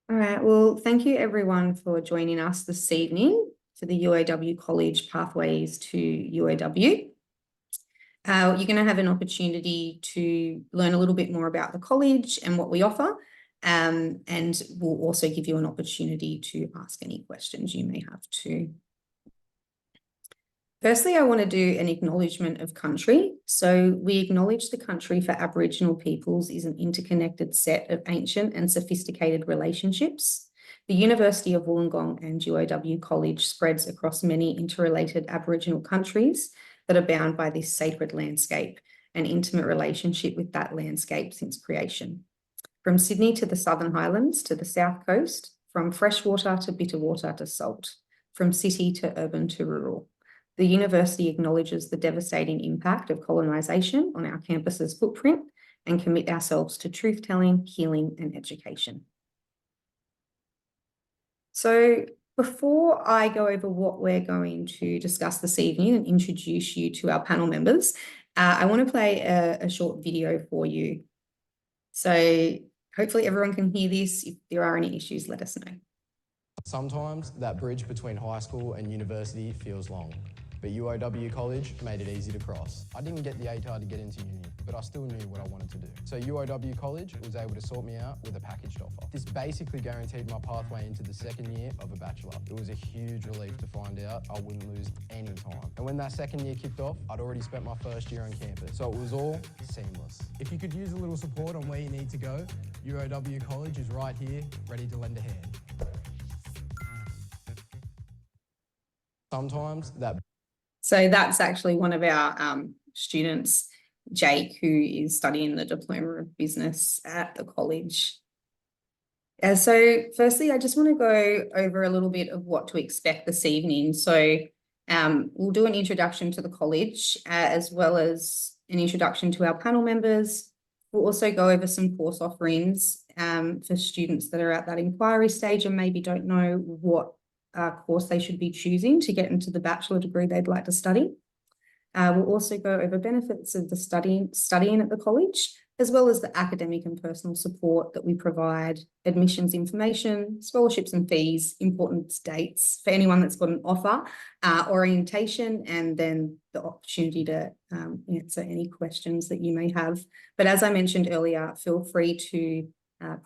All right, well, thank you everyone for joining us this evening for the UAW College Pathways to UAW. You're going to have an opportunity to learn a little bit more about the college and what we offer, and we'll also give you an opportunity to ask any questions you may have too. Firstly, I want to do an acknowledgement of country. So we acknowledge the country for Aboriginal peoples is an interconnected set of ancient and sophisticated relationships. The University of Wollongong and UAW College spreads across many interrelated Aboriginal countries that are bound by this sacred landscape and intimate relationship with that landscape since creation. From Sydney to the Southern Highlands to the South Coast, from freshwater to bitter water to salt, from city to urban to rural. The university acknowledges the devastating impact of colonisation on our campus's footprint and commit ourselves to truth-telling, healing and education. So before I go over what we're going to discuss this evening and introduce you to our panel members, I want to play a short video for you. So hopefully everyone can hear this. If there are any issues, let us know. Sometimes that bridge between high school and university feels long, but UOW College made it easy to cross. I didn't get the ATAR to get into uni, but I still knew what I wanted to do. So UOW College was able to sort me out with a packaged offer. This basically guaranteed my pathway into the second year of a bachelor. It was a huge relief to find out I wouldn't lose any time. And when that second year kicked off, I'd already spent my first year on campus, so it was all seamless. If you could use a little support on where you need to go, UOW College is right here, ready to lend a hand. Sometimes that... So that's actually one of our students, Jake, who is studying the Diploma of Business at the college. So firstly, I just want to go over a little bit of what to expect this evening. So we'll do an introduction to the college as well as an introduction to our panel members. We'll also go over some course offerings for students that are at that inquiry stage and maybe don't know what course they should be choosing to get into the bachelor degree they'd like to study. We'll also go over benefits of the studying at the college, as well as the academic and personal support that we provide, admissions information, scholarships and fees, important dates for anyone that's got an offer, orientation, and then the opportunity to answer any questions that you may have. But as I mentioned earlier, feel free to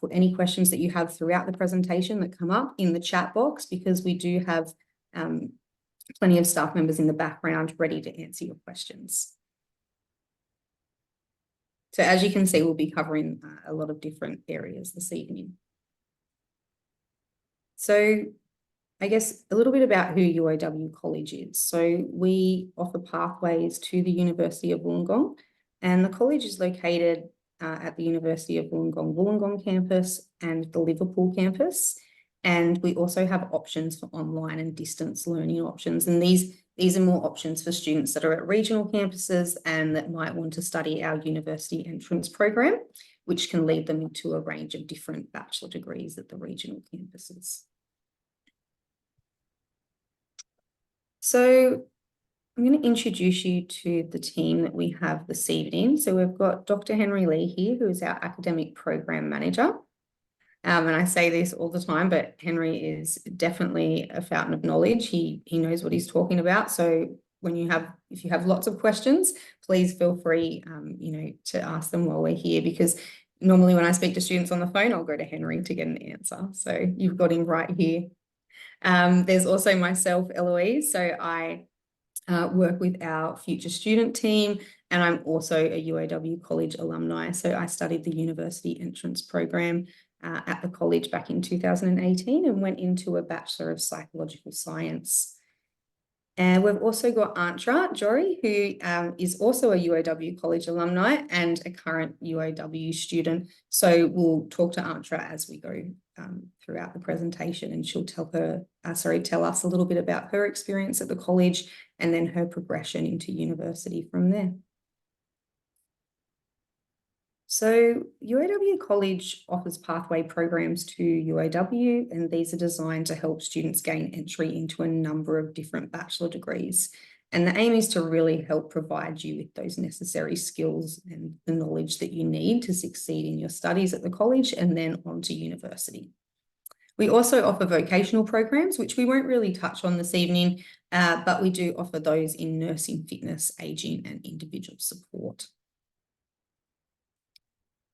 put any questions that you have throughout the presentation that come up in the chat box, because we do have plenty of staff members in the background ready to answer your questions. So as you can see, we'll be covering a lot of different areas this evening. So I guess a little bit about who UOW College is. So we offer pathways to the University of Wollongong, and the college is located at the University of Wollongong campus and the Liverpool campus. And we also have options for online and distance learning options. And these are more options for students that are at regional campuses and that might want to study our university entrance program, which can lead them into a range of different bachelor degrees at the regional campuses. So I'm going to introduce you to the team that we have this evening. So we've got Dr. Henry Lee here, who is our academic program manager. And I say this all the time, but Henry is definitely a fountain of knowledge. He knows what he's talking about. So if you have lots of questions, please feel free, to ask them while we're here, because normally when I speak to students on the phone, I'll go to Henry to get an answer. So you've got him right here. There's also myself, Eloise. So I work with our future student team, and I'm also a UAW College alumni. So I studied the university entrance program at the college back in 2018 and went into a Bachelor of Psychological Science. And we've also got Antra Jory, who is also a UAW College alumni and a current UAW student. So we'll talk to Antra as we go throughout the presentation, and she'll tell us a little bit about her experience at the college and then her progression into university from there. So UAW College offers pathway programs to UAW, and these are designed to help students gain entry into a number of different bachelor degrees. And the aim is to really help provide you with those necessary skills and the knowledge that you need to succeed in your studies at the college and then on to university. We also offer vocational programs, which we won't really touch on this evening, but we do offer those in nursing, fitness, ageing, and individual support.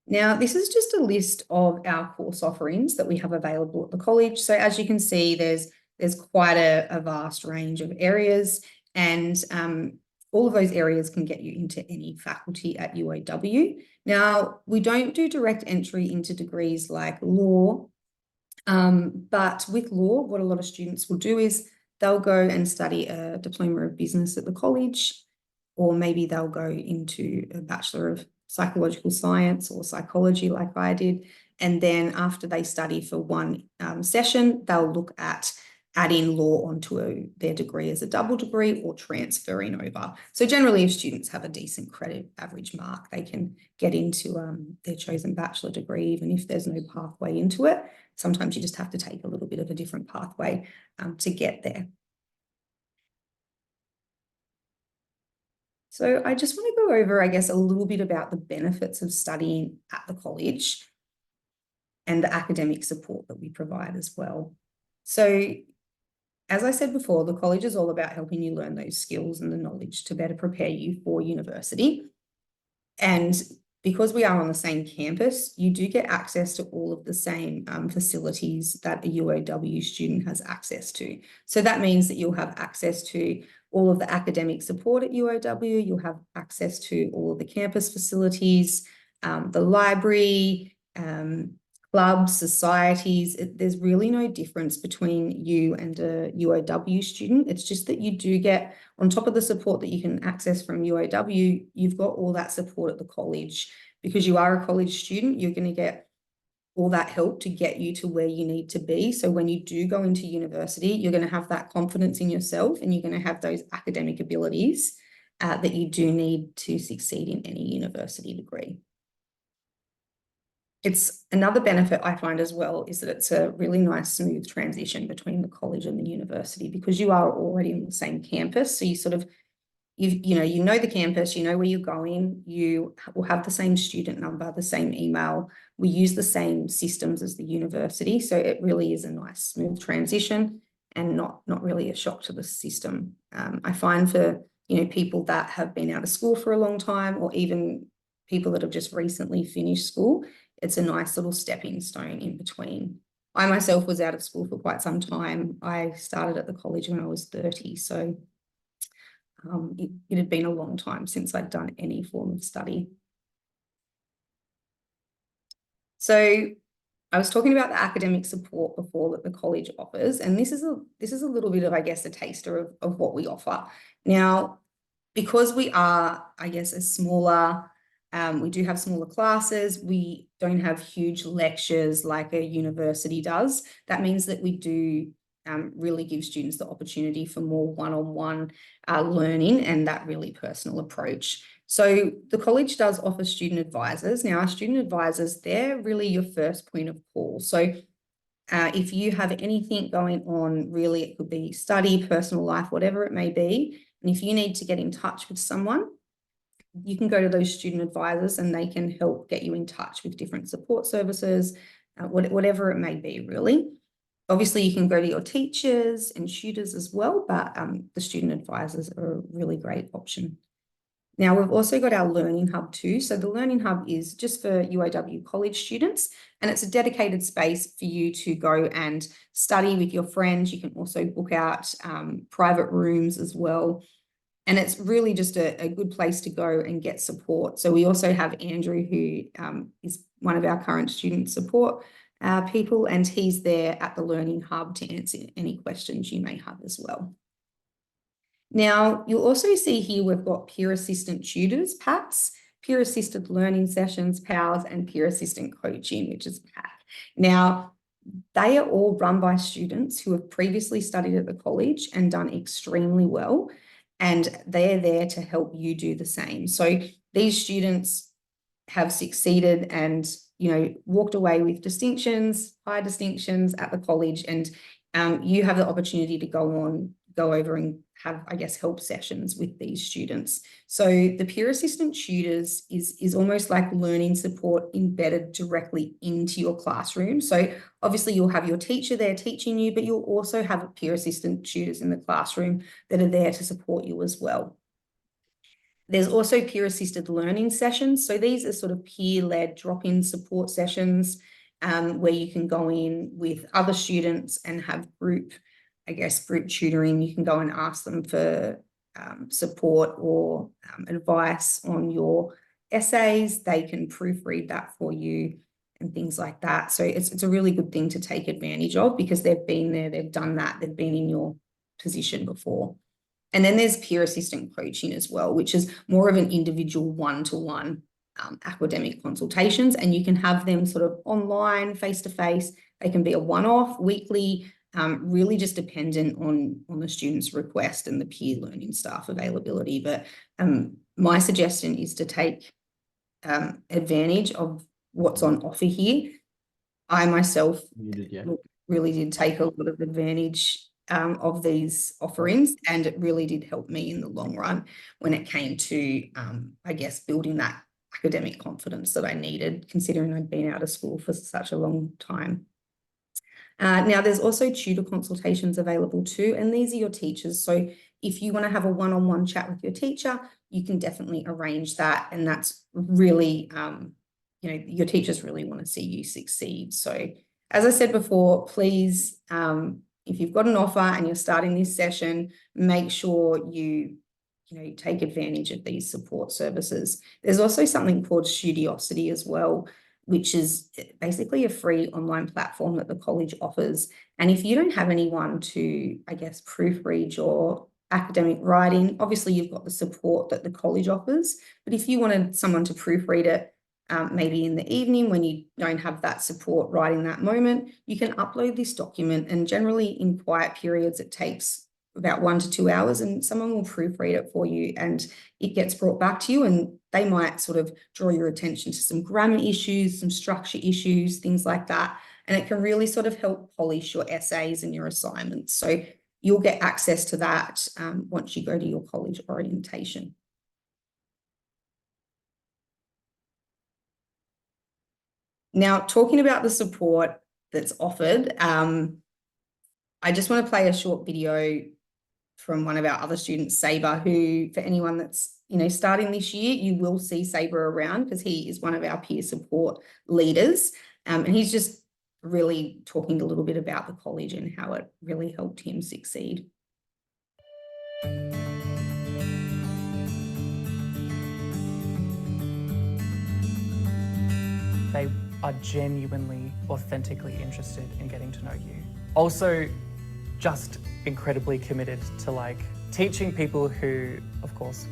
Now, this is just a list of our course offerings that we have available at the college. So as you can see, there's quite a vast range of areas, and all of those areas can get you into any faculty at UOW. Now, we don't do direct entry into degrees like law, but with law, what a lot of students will do is they'll go and study a diploma of business at the college, or maybe they'll go into a Bachelor of Psychological Science or psychology like I did. And then after they study for one session, they'll look at adding law onto their degree as a double degree or transferring over. So generally, if students have a decent credit average mark, they can get into their chosen bachelor degree, even if there's no pathway into it. Sometimes you just have to take a little bit of a different pathway to get there. So I just want to go over, I guess, a little bit about the benefits of studying at the college and the academic support that we provide as well. So as I said before, the college is all about helping you learn those skills and the knowledge to better prepare you for university. And because we are on the same campus, you do get access to all of the same facilities that a UOW student has access to. So that means that you'll have access to all of the academic support at UOW, you'll have access to all of the campus facilities, the library, clubs, societies. There's really no difference between you and a UOW student. It's just that you do get, on top of the support that you can access from UOW, you've got all that support at the college. Because you are a college student, you're going to get all that help to get you to where you need to be. So when you do go into university, you're going to have that confidence in yourself, and you're going to have those academic abilities that you do need to succeed in any university degree. It's another benefit I find as well is that it's a really nice, smooth transition between the college and the university, because you are already on the same campus. So you sort of, you know the campus, you know where you're going, you will have the same student number, the same email. We use the same systems as the university. So it really is a nice, smooth transition and not really a shock to the system. I find for, people that have been out of school for a long time, or even people that have just recently finished school, it's a nice little stepping stone in between. I myself was out of school for quite some time. I started at the college when I was 30. So it had been a long time since I'd done any form of study. So I was talking about the academic support before that the college offers, and this is a little bit of, I guess, a taster of what we offer. Now, because we are, I guess, a smaller, we do have smaller classes, we don't have huge lectures like a university does. That means that we do really give students the opportunity for more one-on-one learning and that really personal approach. So the college does offer student advisors. Now, our student advisors, they're really your first point of call. So if you have anything going on, really, it could be study, personal life, whatever it may be, and if you need to get in touch with someone, you can go to those student advisors and they can help get you in touch with different support services, whatever it may be, really. Obviously, you can go to your teachers and tutors as well, but the student advisors are a really great option. Now, we've also got our Learning Hub too. So the Learning Hub is just for UOW college students, and it's a dedicated space for you to go and study with your friends. You can also book out private rooms as well. And it's really just a good place to go and get support. So we also have Andrew, who is one of our current student support people, and he's there at the Learning Hub to answer any questions you may have as well. Now, you'll also see here we've got peer assistant tutors, PATS, peer assisted learning sessions, PALS, and peer assistant coaching, which is PAC. Now, they are all run by students who have previously studied at the college and done extremely well, and they're there to help you do the same. So these students have succeeded and walked away with distinctions, high distinctions at the college, and you have the opportunity to go go over and have, I guess, help sessions with these students. So the peer assistant tutors is almost like learning support embedded directly into your classroom. So obviously you'll have your teacher there teaching you, but you'll also have peer assistant tutors in the classroom that are there to support you as well. There's also peer assisted learning sessions. So these are sort of peer-led drop-in support sessions where you can go in with other students and have group tutoring. You can go and ask them for support or advice on your essays. They can proofread that for you and things like that. So it's a really good thing to take advantage of because they've been there, they've done that, they've been in your position before. And then there's peer assistant coaching as well, which is more of an individual one-to-one academic consultations, and you can have them sort of online, face-to-face. They can be a one-off, weekly, really just dependent on the student's request and the peer learning staff availability. But my suggestion is to take advantage of what's on offer here. I myself really did take a lot of advantage of these offerings, and it really did help me in the long run when it came to, I guess, building that academic confidence that I needed, considering I'd been out of school for such a long time. Now, there's also tutor consultations available too, and these are your teachers. So if you want to have a one-on-one chat with your teacher, you can definitely arrange that, and that's really, your teachers really want to see you succeed. So as I said before, please, if you've got an offer and you're starting this session, make sure you take advantage of these support services. There's also something called Studiosity as well, which is basically a free online platform that the college offers. And if you don't have anyone to, I guess, proofread your academic writing, obviously you've got the support that the college offers. But if you wanted someone to proofread it, maybe in the evening when you don't have that support right in that moment, you can upload this document, and generally in quiet periods it takes about 1 to 2 hours, and someone will proofread it for you and it gets brought back to you, and they might sort of draw your attention to some grammar issues, some structure issues, things like that, and it can really sort of help polish your essays and your assignments. So you'll get access to that once you go to your college orientation. Now, talking about the support that's offered, I just want to play a short video from one of our other students, Saber, who, for anyone that's starting this year, you will see Saber around because he is one of our peer support leaders, and he's just really talking a little bit about the college and how it really helped him succeed. They are genuinely, authentically interested in getting to know you. Also, just incredibly committed to teaching people who, of course,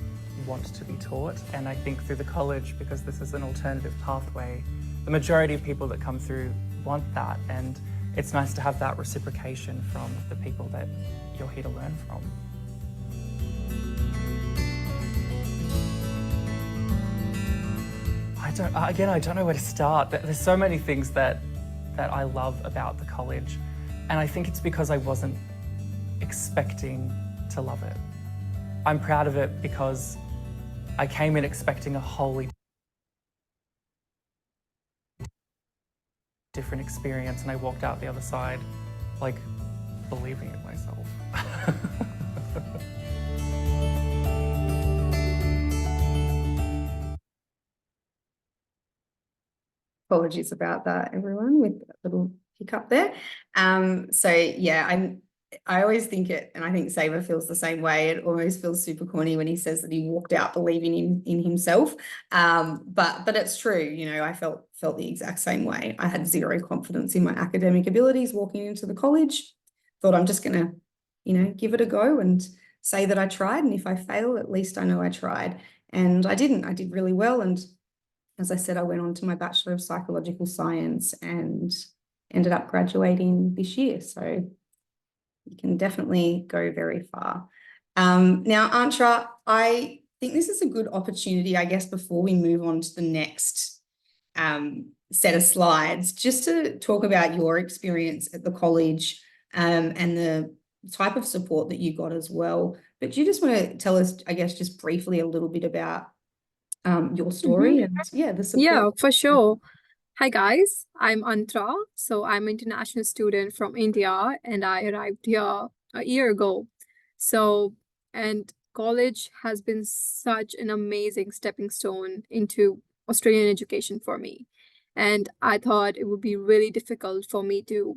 want to be taught. And I think through the college, because this is an alternative pathway, the majority of people that come through want that. And it's nice to have that reciprocation from the people that you're here to learn from. I don't know where to start. There's so many things that I love about the college, and I think it's because I wasn't expecting to love it. I'm proud of it because I came in expecting a wholly different experience, and I walked out the other side, believing in myself. Apologies about that, everyone, with a little hiccup there. So yeah, I always think it, and I think Saber feels the same way. It almost feels super corny when he says that he walked out believing in himself. But it's true, I felt the exact same way. I had zero confidence in my academic abilities walking into the college. Thought I'm just gonna, give it a go and say that I tried, and if I fail, at least I know I tried. And I didn't. I did really well, and as I said, I went on to my Bachelor of Psychological Science and ended up graduating this year. So you can definitely go very far. Now, Antra, I think this is a good opportunity, I guess, before we move on to the next set of slides, just to talk about your experience at the college and the type of support that you got as well. But do you just want to tell us, I guess, just briefly a little bit about your story and the support? Yeah, for sure. Hi guys, I'm Antra. So I'm an international student from India and I arrived here a year ago. So, and college has been such an amazing stepping stone into Australian education for me. And I thought it would be really difficult for me to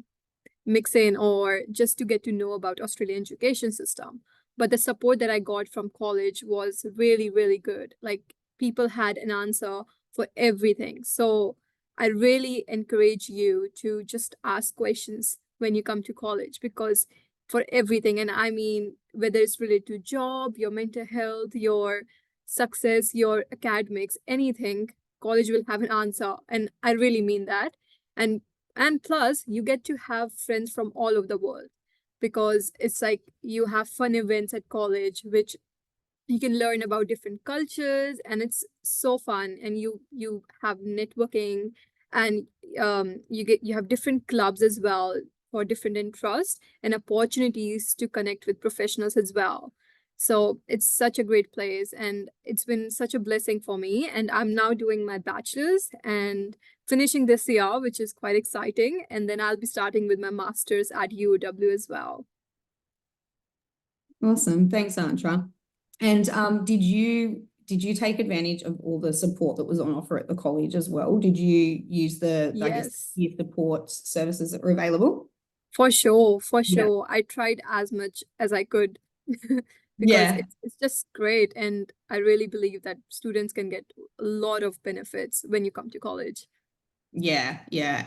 mix in or just to get to know about Australian education system. But the support that I got from college was really, really good. Like people had an answer for everything. So I really encourage you to just ask questions when you come to college because for everything, and I mean, whether it's related to job, your mental health, your success, your academics, anything, college will have an answer. And I really mean that. And and plus, you get to have friends from all over the world because it's like you have fun events at college, which you can learn about different cultures, and it's so fun. And you have networking, and you have different clubs as well for different interests and opportunities to connect with professionals as well. So it's such a great place, and it's been such a blessing for me. And I'm now doing my bachelor's and finishing this year, which is quite exciting. And then I'll be starting with my master's at UOW as well. Awesome. Thanks, Antra. And did you take advantage of all the support that was on offer at the college as well? Did you use the I guess, Yes, youth support services that were available? for sure, for Yeah. sure. I tried as much as I could because Yeah. it's just great. And I really believe that students can get a lot of benefits when you come to college. Yeah.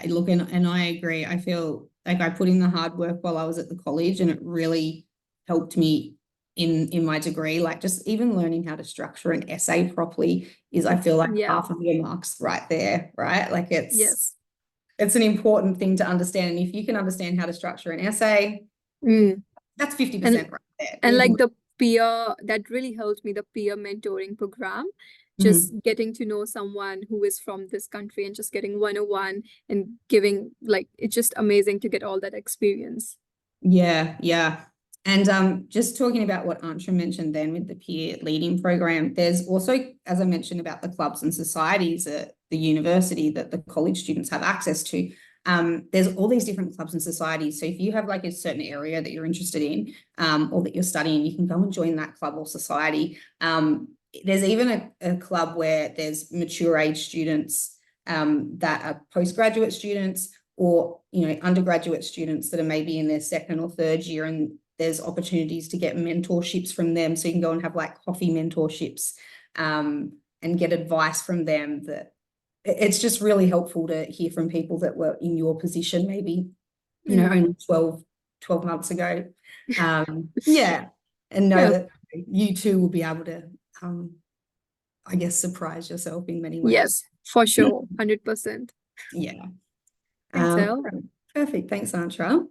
Look, and I agree. I feel like I put in the hard work while I was at the college, and it really helped me in my degree. Like just even learning how to structure an essay properly is, I feel like, Yeah, half of your marks right there, right? Like yes. it's an important thing to understand. And if you can understand how to structure an essay, Mm. that's And 50% right there. and like Easily. the peer that really helped me, the peer mentoring program, Mhm. just getting to know someone who is from this country and just getting 101 and giving, like, it's just amazing to get all that experience. Yeah. And just talking about what Antra mentioned then with the peer leading program, there's also, as I mentioned, about the clubs and societies at the university that the college students have access to. There's all these different clubs and societies. So if you have like a certain area that you're interested in, or that you're studying, you can go and join that club or society. There's even a club where there's mature age students that are postgraduate students, or undergraduate students that are maybe in their second or third year, and there's opportunities to get mentorships from them. So you can go and have like coffee mentorships and get advice from them. That it's just really helpful to hear from people that were in your position, maybe only 12 months ago. Yeah, and know Yeah. that you too will be able to I guess surprise yourself in many ways. Yes, for sure. 100%. Yeah. Thanks, Elle. Perfect. Thanks, Antra.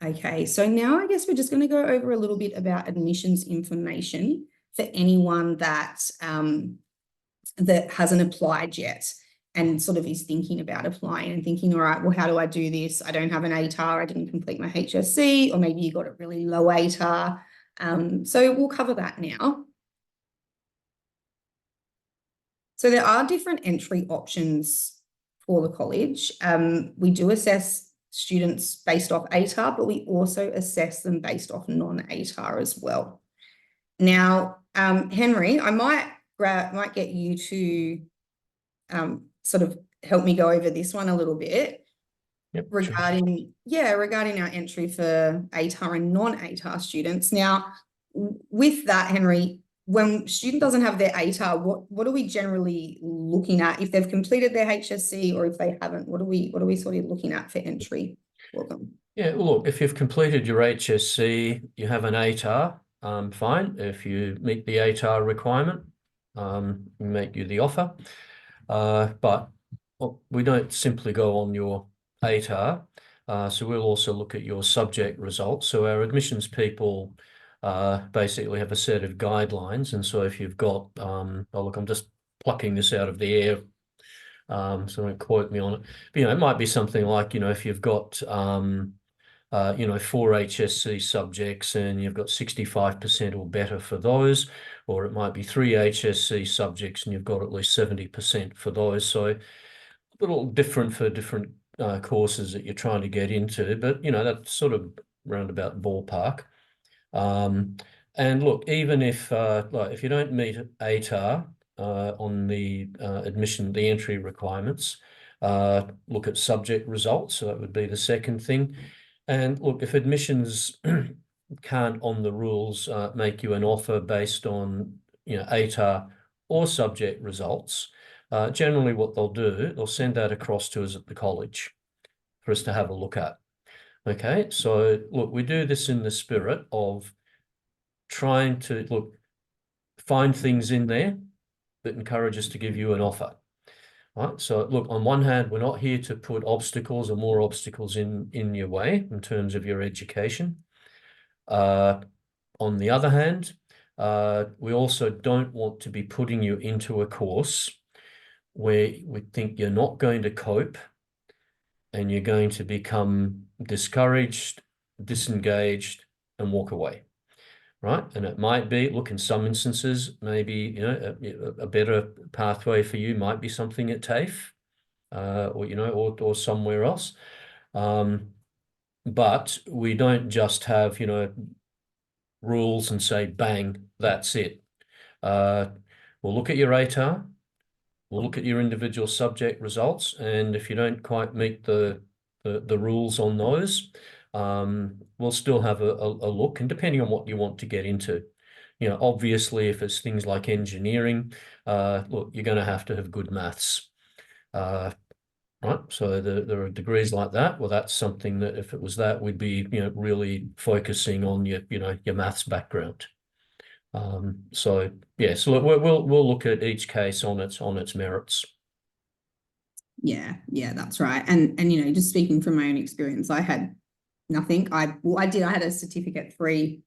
Okay, so now I guess we're just going to go over a little bit about admissions information for anyone that that hasn't applied yet and sort of is thinking about applying and thinking, all right, well, how do I do this? I don't have an ATAR, I didn't complete my HSC, or maybe you got a really low ATAR. So we'll cover that now. So there are different entry options for the college. We do assess students based off ATAR, but we also assess them based off non-ATAR as well. Now, Henry, I might get you to sort of help me go over this one a little bit. Yep, regarding our entry for ATAR and non-ATAR students. Now, with that, Henry, when a student doesn't have their ATAR, what are we generally looking at if they've completed their HSC, or if they haven't? What are we sort of looking at for entry for them? Yeah, well, look, if you've completed your HSC, you have an ATAR, fine. If you meet the ATAR requirement, we make you the offer. But we don't simply go on your ATAR, so we'll also look at your subject results. So our admissions people basically have a set of guidelines, and so if you've got, look, I'm just plucking this out of the air, so don't quote me on it, but it might be something like, if you've got 4 HSC subjects and you've got 65% or better for those, or it might be 3 HSC subjects and you've got at least 70% for those. So a little different for different courses that you're trying to get into, but that's sort of roundabout ballpark. And look, even if if you don't meet ATAR on the admission, the entry requirements, look at subject results. So that would be the second thing. And look, if admissions can't on the rules make you an offer based on ATAR or subject results, generally what they'll send that across to us at the college for us to have a look at. Okay, so look, we do this in the spirit of trying to find things in there that encourage us to give you an offer. Right. So look, on one hand, we're not here to put obstacles or more obstacles in your way in terms of your education. On the other hand, we also don't want to be putting you into a course where we think you're not going to cope and you're going to become discouraged, disengaged, and walk away. Right. And it might be, look, in some instances, maybe, a better pathway for you might be something at TAFE, or somewhere else. But we don't just have, rules and say, bang, that's it. We'll look at your ATAR, we'll look at your individual subject results, and if you don't quite meet the rules on those, we'll still have a look, and depending on what you want to get into, obviously if it's things like engineering, look, you're going to have good maths, right? So there are degrees like that. Well, that's something that if it was that, we'd be really focusing on your maths background. So yeah, so look, we'll look at each case on its merits. Yeah, that's right. And just speaking from my own experience, I had nothing. I had a certificate 3.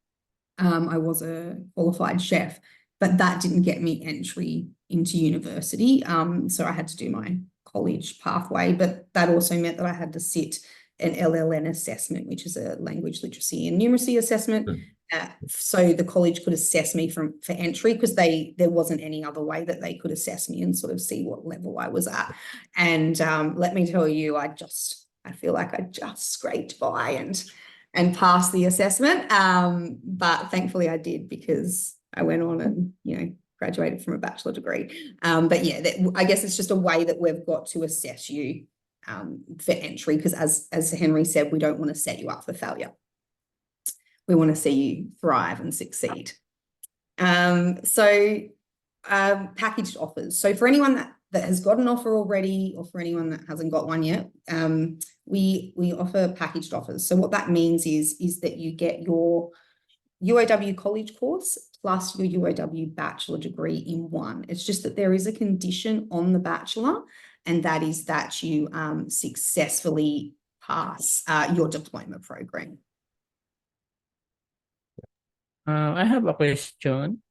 I was a qualified chef, but that didn't get me entry into university. So I had to do my college pathway, but that also meant that I had to sit an LLN assessment, which is a language literacy and numeracy assessment. So the college could assess me for entry, because there wasn't any other way that they could assess me and sort of see what level I was at. And let me tell you, I feel like I just scraped by and passed the assessment. But thankfully I did, because I went on and, graduated from a bachelor degree. But yeah, I guess it's just a way that we've got to assess you for entry, because as Henry said, we don't want to set you up for failure. We want to see you thrive and succeed. Packaged offers. So for anyone that has got an offer already, or for anyone that hasn't got one yet, we offer packaged offers. So what that means is that you get your UOW college course plus your UOW bachelor degree in one. It's just that there is a condition on the bachelor, and that is that you successfully pass your diploma program. I have a question.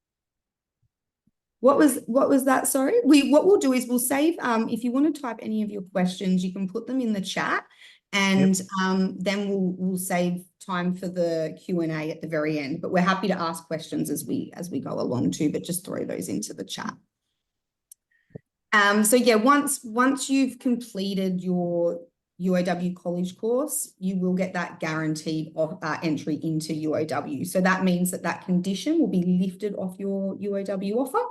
What was that? Sorry. What we'll do is we'll save. If you want to type any of your questions, you can put them in the chat, and then we'll save time for the Q&A at the very end. But we're happy to ask questions as we go along too. But just throw those into the chat. So yeah, once you've completed your UOW college course, you will get that guaranteed entry into UOW. So that means that condition will be lifted off your UOW offer,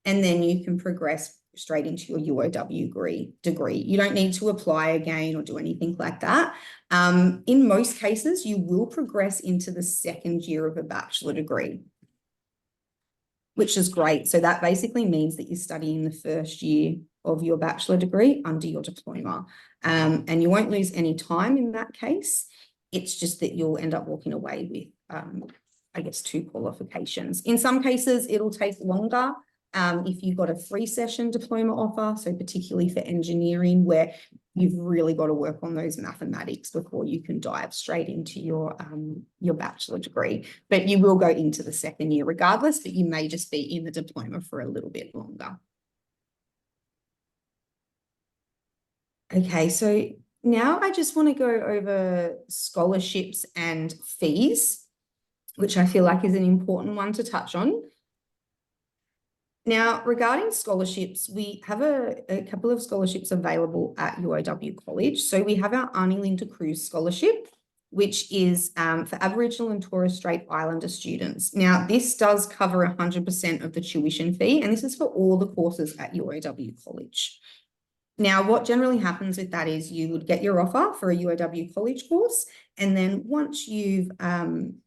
and then you can progress straight into your UOW degree. You don't need to apply again or do anything like that. In most cases, you will progress into the second year of a bachelor degree, which is great. So that basically means that you're studying the first year of your bachelor degree under your diploma. And you won't lose any time in that case. It's just that you'll end up walking away with, I guess, 2 qualifications. In some cases, it'll take longer if you've got a 3-session diploma offer, so particularly for engineering, where you've really got to work on those mathematics before you can dive straight into your bachelor degree. But you will go into the second year regardless, but you may just be in the diploma for a little bit longer. Okay, so now I just want to go over scholarships and fees, which I feel like is an important one to touch on. Now, regarding scholarships, we have a couple of scholarships available at UOW College. So we have our Arnie Linda Cruz Scholarship, which is for Aboriginal and Torres Strait Islander students. Now, this does cover 100% of the tuition fee, and this is for all the courses at UOW College. Now, what generally happens with that is you would get your offer for a UOW College course, and then once you've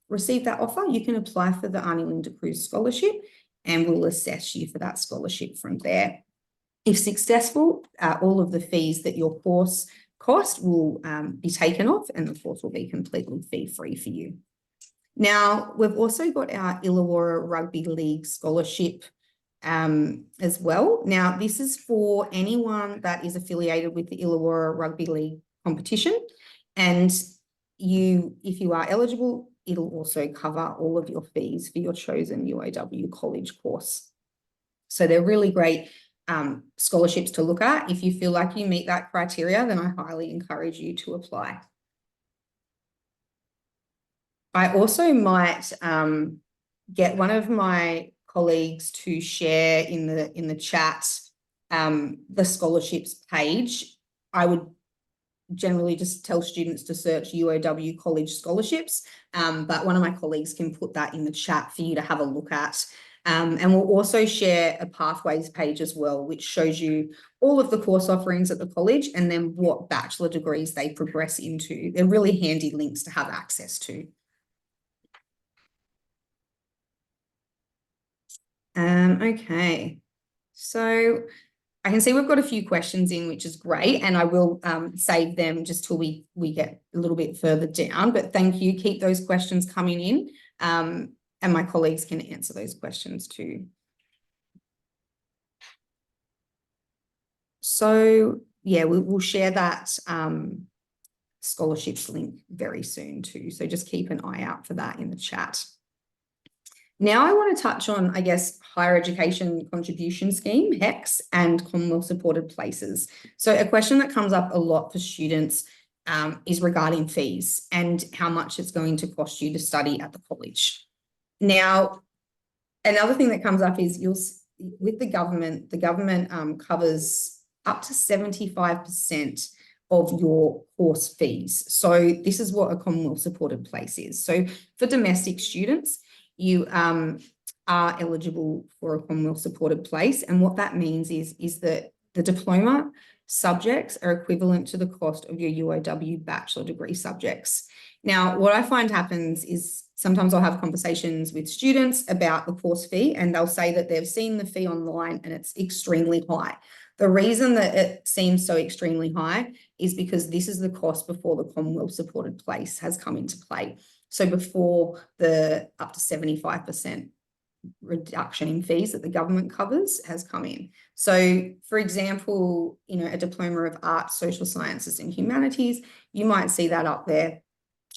received that offer, you can apply for the Arnie Linda Cruz Scholarship, and we'll assess you for that scholarship from there. If successful, all of the fees that your course cost will be taken off, and the course will be completely fee-free for you. Now, we've also got our Illawarra Rugby League Scholarship as well. Now, this is for anyone that is affiliated with the Illawarra Rugby League competition, and if you are eligible, it'll also cover all of your fees for your chosen UOW College course. So they're really great scholarships to look at. If you feel like you meet that criteria, then I highly encourage you to apply. I also might get one of my colleagues to share in the chat the scholarships page. I would generally just tell students to search UOW College scholarships, but one of my colleagues can put that in the chat for you to have a look at. And we'll also share a pathways page as well, which shows you all of the course offerings at the college and then what bachelor degrees they progress into. They're really handy links to have access to. Okay, so I can see we've got a few questions in, which is great, and I will save them just till we get a little bit further down, but thank you. Keep those questions coming in, and my colleagues can answer those questions too. So yeah, we'll share that scholarships link very soon too, so just keep an eye out for that in the chat. Now I want to touch on, I guess, Higher Education Contribution Scheme, HECS, and Commonwealth Supported Places. So a question that comes up a lot for students is regarding fees and how much it's going to cost you to study at the college. Now, another thing that comes up is with the government covers up to 75% of your course fees. So this is what a Commonwealth Supported Place is. So for domestic students, you are eligible for a Commonwealth Supported Place. And what that means is that the diploma subjects are equivalent to the cost of your UOW bachelor degree subjects. Now, what I find happens is sometimes I'll have conversations with students about the course fee, and they'll say that they've seen the fee online and it's extremely high. The reason that it seems so extremely high is because this is the cost before the Commonwealth Supported Place has come into play. So before the up to 75% reduction in fees that the government covers has come in. So for example, a diploma of arts, social sciences and humanities, you might see that up there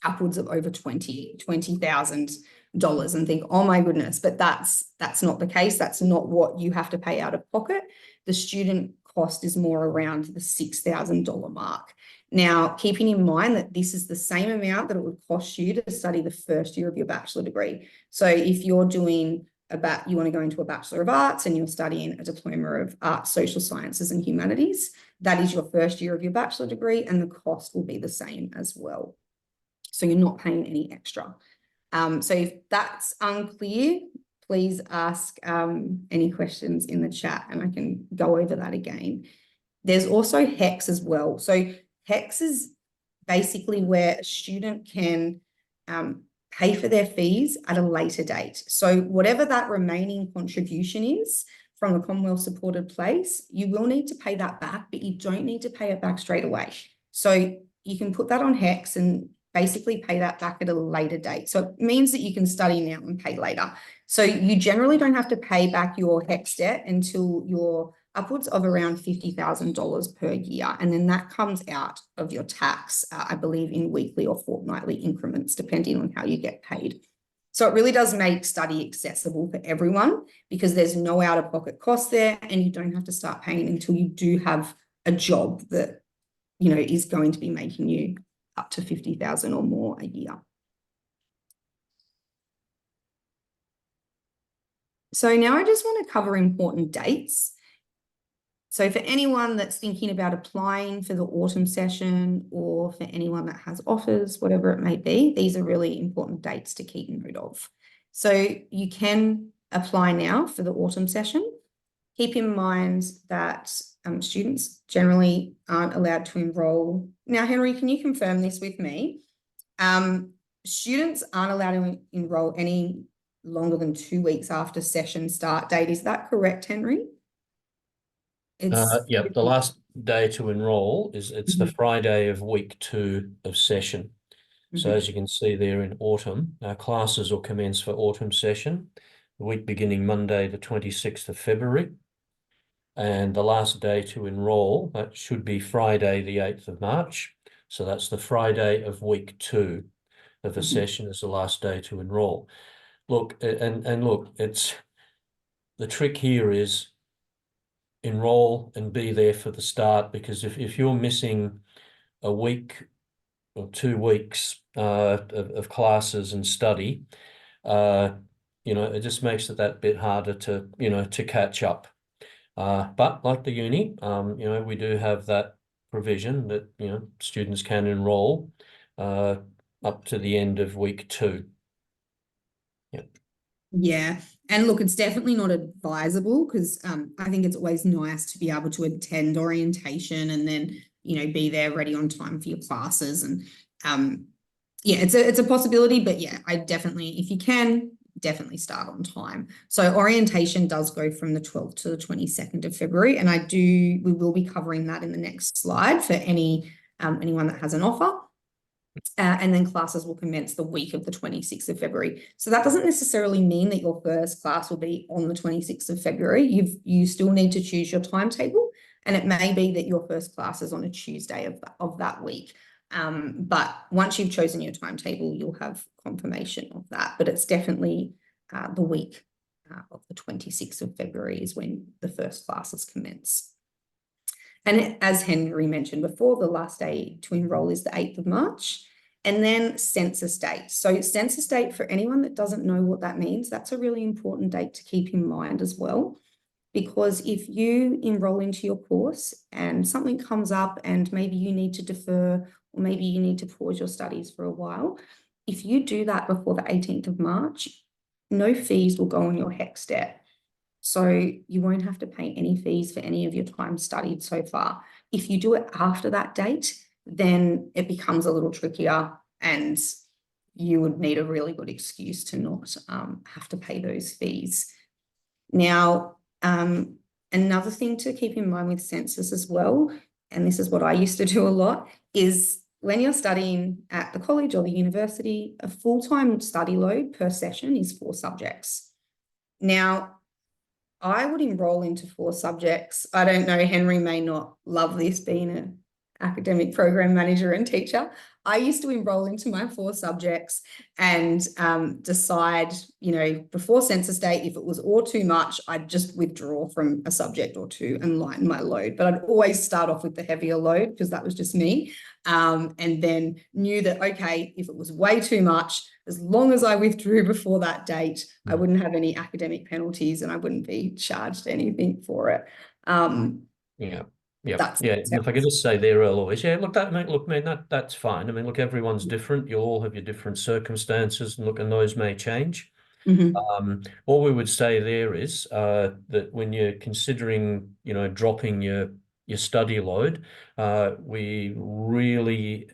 upwards of over $20,000 and think, oh my goodness, but that's not the case. That's not what you have to pay out of pocket. The student cost is more around the $6,000 mark. Now, keeping in mind that this is the same amount that it would cost you to study the first year of your bachelor degree. So if you're doing you want to go into a Bachelor of Arts and you're studying a diploma of arts, social sciences and humanities, that is your first year of your bachelor degree, and the cost will be the same as well. So you're not paying any extra. So if that's unclear, please ask any questions in the chat and I can go over that again. There's also HECS as well. So HECS is basically where a student can pay for their fees at a later date. So whatever that remaining contribution is from the Commonwealth Supported Place, you will need to pay that back, but you don't need to pay it back straight away. So you can put that on HECS and basically pay that back at a later date. So it means that you can study now and pay later. So you generally don't have to pay back your HECS debt until you're upwards of around $50,000 per year. And then that comes out of your tax, I believe in weekly or fortnightly increments, depending on how you get paid. So it really does make study accessible for everyone because there's no out-of-pocket cost there and you don't have to start paying until you do have a job that is going to be making you up to 50,000 or more a year. So now I just want to cover important dates. So for anyone that's thinking about applying for the autumn session, or for anyone that has offers, whatever it may be, these are really important dates to keep note of. So you can apply now for the autumn session. Keep in mind that students generally aren't allowed to enroll. Now, Henry, can you confirm this with me? Students aren't allowed to enroll any longer than 2 weeks after session start date. Is that correct, Henry? Yep, the last day to enroll is the Friday of week 2 of session. So as you can see there in autumn, our classes will commence for autumn session, the week beginning Monday, the 26th of February. And the last day to enroll, that should be Friday, the 8th of March. So that's the Friday of week 2 of the session is the last day to enroll. Look, and look, it's the trick here is enroll and be there for the start, because if you're missing a week or 2 weeks of classes and study, it just makes it that bit harder to, to catch up. But like the uni, we do have that provision that, students can enroll up to the end of week 2. Yeah. And look, it's definitely not advisable, because I think it's always nice to be able to attend orientation and then, be there ready on time for your classes. And yeah, it's a possibility, but yeah, I definitely, if you can, definitely start on time. So orientation does go from the 12th to the 22nd of February. And we will be covering that in the next slide for anyone that has an offer. And then classes will commence the week of the 26th of February. So that doesn't necessarily mean that your first class will be on the 26th of February. You still need to choose your timetable, and it may be that your first class is on a Tuesday of that week. But once you've chosen your timetable, you'll have confirmation of that. But it's definitely the week of the 26th of February is when the first classes commence. And as Henry mentioned before, the last day to enroll is the 8th of March. And then census date. So census date, for anyone that doesn't know what that means, that's a really important date to keep in mind as well. Because if you enroll into your course and something comes up and maybe you need to defer, or maybe you need to pause your studies for a while, if you do that before the 18th of March, no fees will go on your HECS debt. So you won't have to pay any fees for any of your time studied so far. If you do it after that date, then it becomes a little trickier, and you would need a really good excuse to not have to pay those fees. Now, another thing to keep in mind with census as well, and this is what I used to do a lot, is when you're studying at the college or the university, a full-time study load per session is 4 subjects. Now, I would enroll into 4 subjects. I don't know, Henry may not love this, being an academic program manager and teacher. I used to enroll into my 4 subjects and decide, before census date, if it was all too much, I'd just withdraw from a subject or 2 and lighten my load. But I'd always start off with the heavier load, because that was just me. And then knew that, okay, if it was way too much, as long as I withdrew before that date, I wouldn't have any academic penalties and I wouldn't be charged anything for it. Yeah. If I could just say there, Eloise, that's fine. I mean, look, everyone's different. You'll all have your different circumstances, and and those may change. All we would say there is that when you're considering, dropping your study load, we really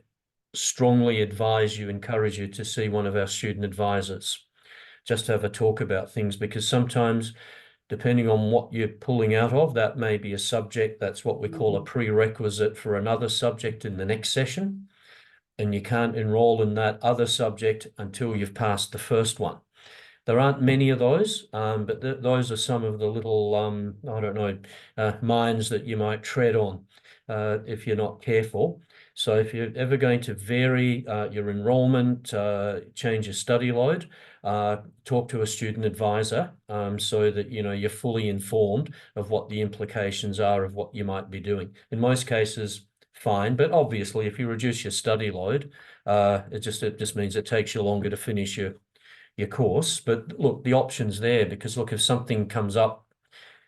strongly encourage you to see one of our student advisors, just to have a talk about things, because sometimes, depending on what you're pulling out of, that may be a subject that's what we call a prerequisite for another subject in the next session, and you can't enroll in that other subject until you've passed the first one. There aren't many of those, but those are some of the little, mines that you might tread on if you're not careful. So if you're ever going to vary your enrollment, change your study load, talk to a student advisor so that you're fully informed of what the implications are of what you might be doing. In most cases, fine. But obviously, if you reduce your study load, it just means it takes you longer to finish your course. But look, the option's there, because look, if something comes up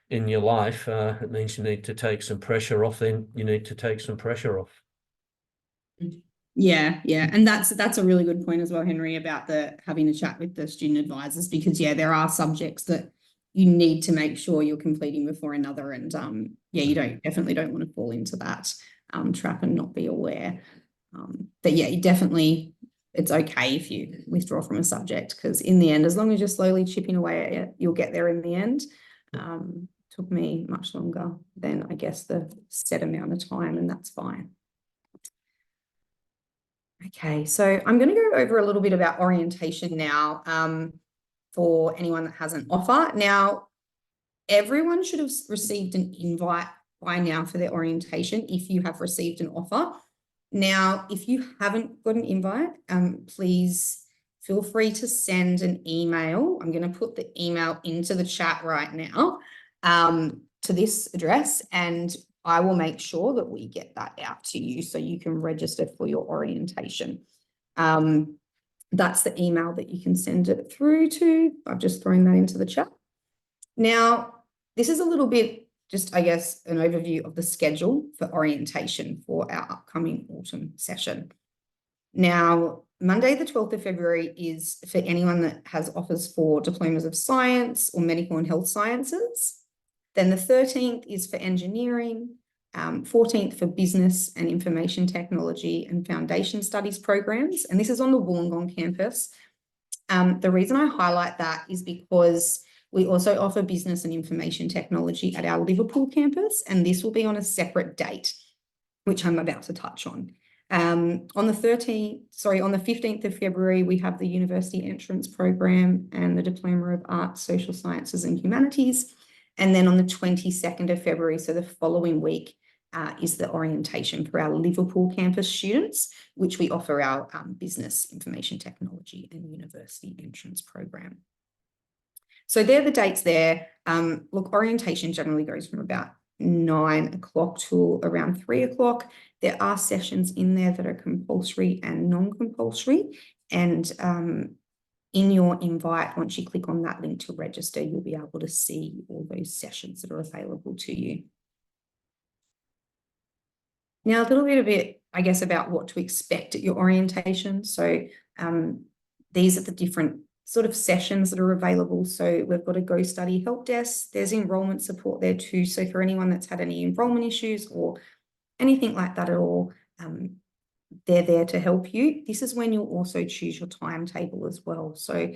in your life, it means you need to take some pressure off, then you need to take some pressure off. Yeah, and that's a really good point as well, Henry, about the having a chat with the student advisors, because yeah, there are subjects that you need to make sure you're completing before another, and yeah, you definitely don't want to fall into that trap and not be aware. But yeah, it's okay if you withdraw from a subject, because in the end, as long as you're slowly chipping away at it, you'll get there in the end. Took me much longer than, I guess, the set amount of time, and that's fine. Okay, so I'm going to go over a little bit about orientation now, for anyone that has an offer. Now, everyone should have received an invite by now for their orientation if you have received an offer. Now, if you haven't got an invite, please feel free to send an email. I'm going to put the email into the chat right now, to this address, and I will make sure that we get that out to you so you can register for your orientation. That's the email that you can send it through to. I've just thrown that into the chat. Now, this is a little bit, just, I guess, an overview of the schedule for orientation for our upcoming autumn session. Now, Monday, the 12th of February is for anyone that has offers for diplomas of science or medical and health sciences. Then the 13th is for engineering, 14th for business and information technology and foundation studies programs. And this is on the Wollongong campus. The reason I highlight that is because we also offer business and information technology at our Liverpool campus, and this will be on a separate date, which I'm about to touch on. On the 15th of February, we have the university entrance program and the Diploma of Arts, Social Sciences and Humanities. And then on the 22nd of February, so the following week, is the orientation for our Liverpool campus students, which we offer our business, information technology and university entrance program. So they're the dates there. Look, orientation generally goes from about 9 o'clock to around 3 o'clock. There are sessions in there that are compulsory and non-compulsory. And in your invite, once you click on that link to register, you'll be able to see all those sessions that are available to you. Now, a little bit, I guess, about what to expect at your orientation. So these are the different sort of sessions that are available. So we've got a Go Study help desk. There's enrollment support there too. So for anyone that's had any enrollment issues or anything like that at all, they're there to help you. This is when you'll also choose your timetable as well. So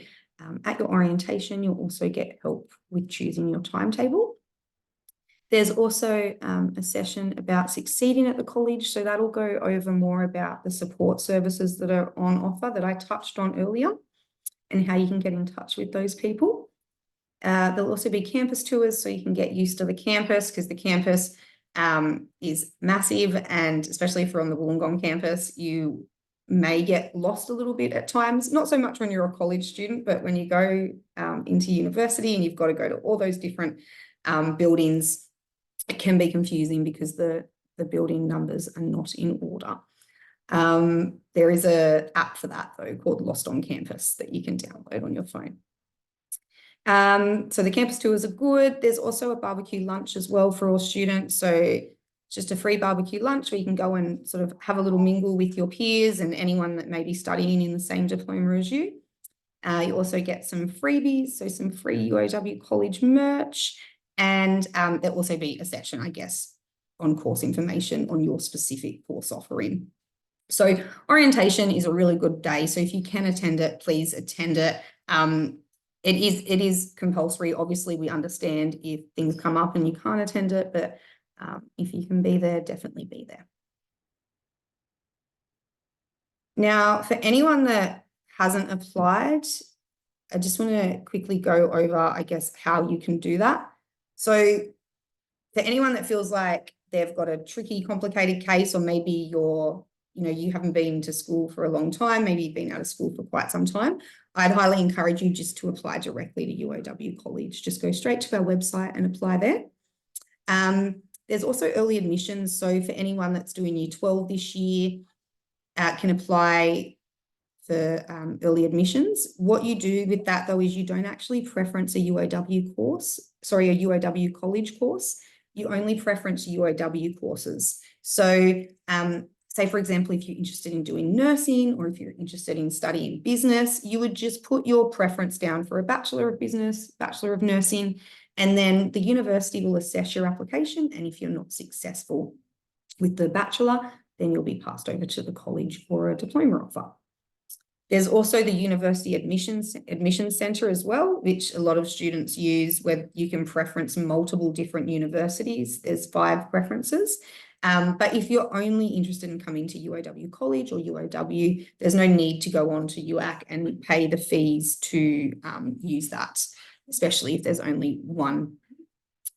at your orientation, you'll also get help with choosing your timetable. There's also a session about succeeding at the college. So that'll go over more about the support services that are on offer that I touched on earlier and how you can get in touch with those people. There'll also be campus tours, so you can get used to the campus, because the campus is massive, and especially if you're on the Wollongong campus, you may get lost a little bit at times, not so much when you're a college student, but when you go into university and you've got to go to all those different buildings, it can be confusing because the building numbers are not in order. There is an app for that though, called Lost on Campus, that you can download on your phone. So the campus tours are good. There's also a barbecue lunch as well for all students. So it's just a free barbecue lunch where you can go and sort of have a little mingle with your peers and anyone that may be studying in the same diploma as you. You also get some freebies, so some free UOW college merch, and there'll also be a section, I guess, on course information on your specific course offering. So orientation is a really good day. So if you can attend it, please attend it. It is compulsory. Obviously, we understand if things come up and you can't attend it, but if you can be there, definitely be there. Now, for anyone that hasn't applied, I just want to quickly go over, I guess, how you can do that. So for anyone that feels like they've got a tricky, complicated case, or maybe you haven't been to school for a long time, maybe you've been out of school for quite some time, I'd highly encourage you just to apply directly to UOW College. Just go straight to our website and apply there. There's also early admissions. So for anyone that's doing year 12 this year, can apply for early admissions. What you do with that though is you don't actually preference a UOW course, sorry, a UOW college course. You only preference UOW courses. So say for example, if you're interested in doing nursing or if you're interested in studying business, you would just put your preference down for a Bachelor of Business, Bachelor of Nursing, and then the university will assess your application. And if you're not successful with the Bachelor, then you'll be passed over to the college for a diploma offer. There's also the University Admissions Centre as well, which a lot of students use, where you can preference multiple different universities. There's 5 preferences. But if you're only interested in coming to UOW College or UOW, there's no need to go on to UAC and pay the fees to use that, especially if there's only one,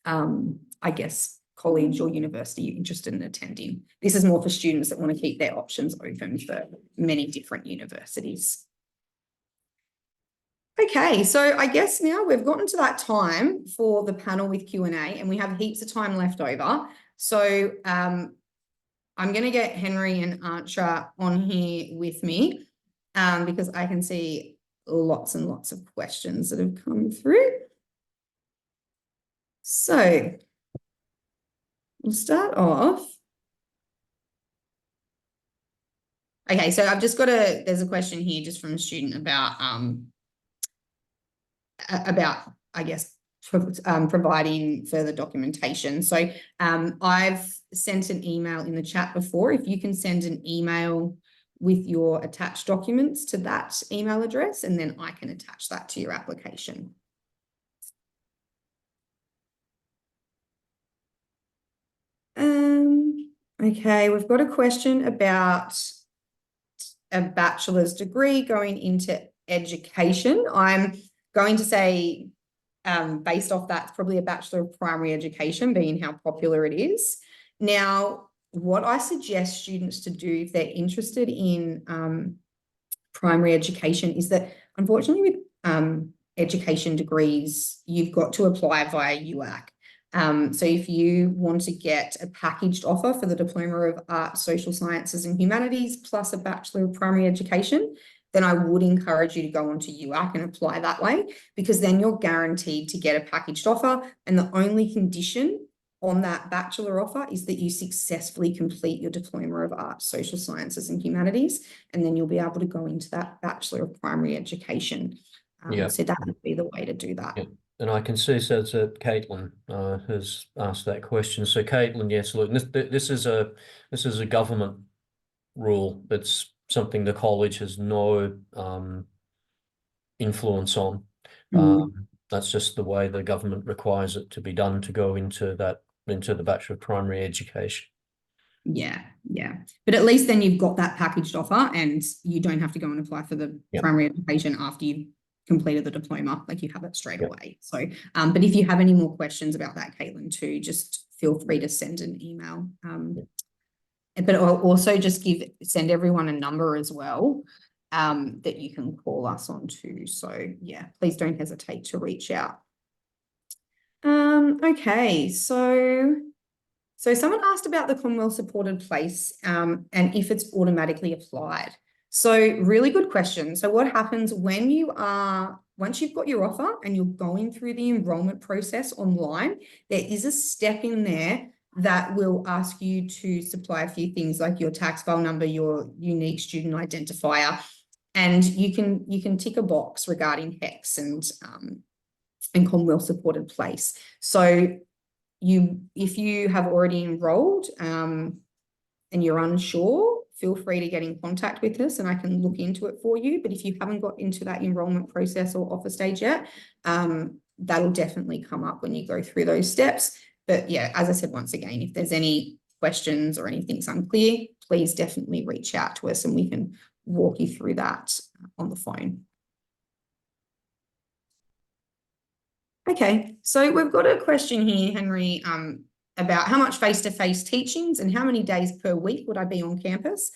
I guess, college or university you're interested in attending. This is more for students that want to keep their options open for many different universities. Okay, so I guess now we've gotten to that time for the panel with Q&A, and we have heaps of time left over. So I'm going to get Henry and Archer on here with me because I can see lots and lots of questions that have come through. So we'll start off. Okay, so I've just got there's a question here just from a student about I guess, providing further documentation. So I've sent an email in the chat before. If you can send an email with your attached documents to that email address, and then I can attach that to your application. Okay, we've got a question about a bachelor's degree going into education. I'm going to say, based off that, it's probably a Bachelor of Primary Education, being how popular it is. Now, what I suggest students to do if they're interested in primary education is that, unfortunately, with education degrees, you've got to apply via UAC. So if you want to get a packaged offer for the Diploma of Arts, Social Sciences and Humanities plus a Bachelor of Primary Education, then I would encourage you to go onto UAC and apply that way, because then you're guaranteed to get a packaged offer. And the only condition on that bachelor offer is that you successfully complete your Diploma of Arts, Social Sciences and Humanities, and then you'll be able to go into that Bachelor of Primary Education. So that would be the way to do that. Yep. And I can see so that Caitlin has asked that question. So Caitlin, yes, look, this is a government rule. It's something the college has no influence on. That's just the way the government requires it to be done to go into the Bachelor of Primary Education. Yeah. But at least then you've got that packaged offer and you don't have to go and apply for the primary education after you've completed the diploma, like you have it straight away. So, but if you have any more questions about that, Caitlin, too, just feel free to send an email. But I'll also just send everyone a number as well that you can call us on to. So yeah, please don't hesitate to reach out. Okay, so someone asked about the Commonwealth supported place and if it's automatically applied. So really good question. So what happens when once you've got your offer and you're going through the enrollment process online, there is a step in there that will ask you to supply a few things like your tax file number, your unique student identifier, and you can tick a box regarding HECS and Commonwealth supported place. So if you have already enrolled and you're unsure, feel free to get in contact with us and I can look into it for you. But if you haven't got into that enrollment process or offer stage yet, that'll definitely come up when you go through those steps. But yeah, as I said, once again, if there's any questions or anything's unclear, please definitely reach out to us and we can walk you through that on the phone. Okay, so we've got a question here, Henry, about how much face-to-face teachings and how many days per week would I be on campus,